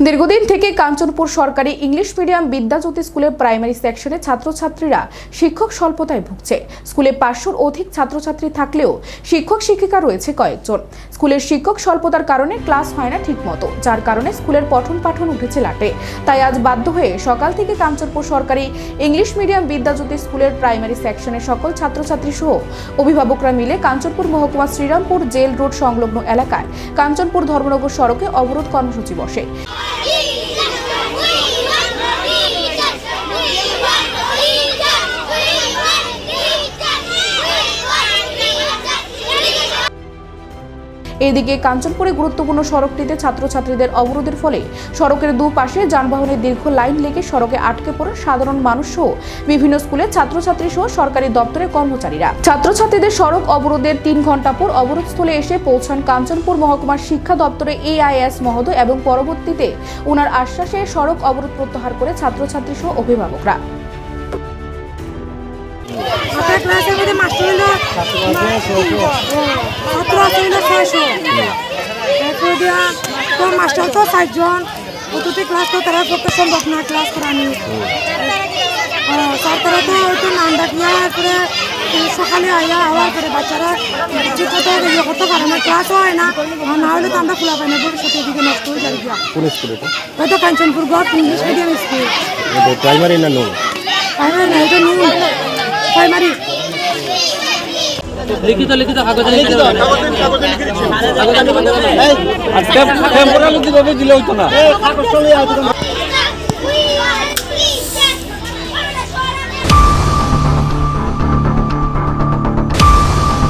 দীর্ঘদিন থেকে কাঞ্চনপুর সরকারি ইংলিশ মিডিয়াম বিদ্যাজ্যোতি স্কুলের প্রাইমারি সেকশনে ছাত্রছাত্রীরা শিক্ষক স্বল্পতায় ভুগছে। স্কুলে 500-র অধিক ছাত্রছাত্রী থাকলেও শিক্ষক শিক্ষিকা রয়েছে কয়েকজন। স্কুলের শিক্ষক স্বল্পতার কারণে ক্লাস হয় না ঠিকমতো, যার কারণে স্কুলের পঠন পাঠন উঠেছে লাটে। তাই আজ বাধ্য হয়ে সকাল থেকে কাঞ্চনপুর সরকারি ইংলিশ মিডিয়াম বিদ্যাজ্যোতি স্কুলের প্রাইমারি সেকশনের সকল ছাত্রছাত্রী সহ অভিভাবকরা মিলে কাঞ্চনপুর মহকুমা শ্রীরামপুর জেল রোড সংলগ্ন এলাকায় কাঞ্চনপুর ধর্মনগর সড়কে অবরোধ কর্মসূচি বসে। এদিকে কাঞ্চনপুরে গুরুত্বপূর্ণ সড়কটিতে ছাত্রছাত্রীদের অবরোধের ফলে সড়কের দুপাশে যানবাহনের দীর্ঘ লাইন লেগে সড়কে আটকে পড়ে সাধারণ মানুষ সহ বিভিন্ন স্কুলের ছাত্রছাত্রী সহ সরকারি দপ্তরের কর্মচারীরা। ছাত্রছাত্রীদের সড়ক অবরোধের 3 ঘন্টা পর অবরোধস্থলে এসে পৌঁছান কাঞ্চনপুর মহকুমার শিক্ষা দপ্তরের AIS মহোদয় এবং পরবর্তীতে ওনার আশ্বাসে সড়ক অবরোধ প্রত্যাহার করে ছাত্রছাত্রী সহ অভিভাবকরা। ক্লাসের মধ্যে মাস্টার হলো ছাত্র ছিল 600, তো মাস্টার তো 60 জন, অতটি ক্লাস তো তারা করতে সম্ভব না ক্লাস করানি। তারপরে তো একটু নাম ডাকিয়া করে সকালে আইয়া আওয়ার করে বাচ্চারা ঠিক মতো ইয়ে করতে পারে না, ক্লাসও হয় না, না হলে তো আমরা খোলা পাই না, ভবিষ্যতের দিকে নষ্ট হয়ে যাবে। হয়তো Kanchanpur gov English medium school, primary না নুন? প্রাইমারি না, এটা নুন প্রাইমারি। লিখিত দিলে হইতো না।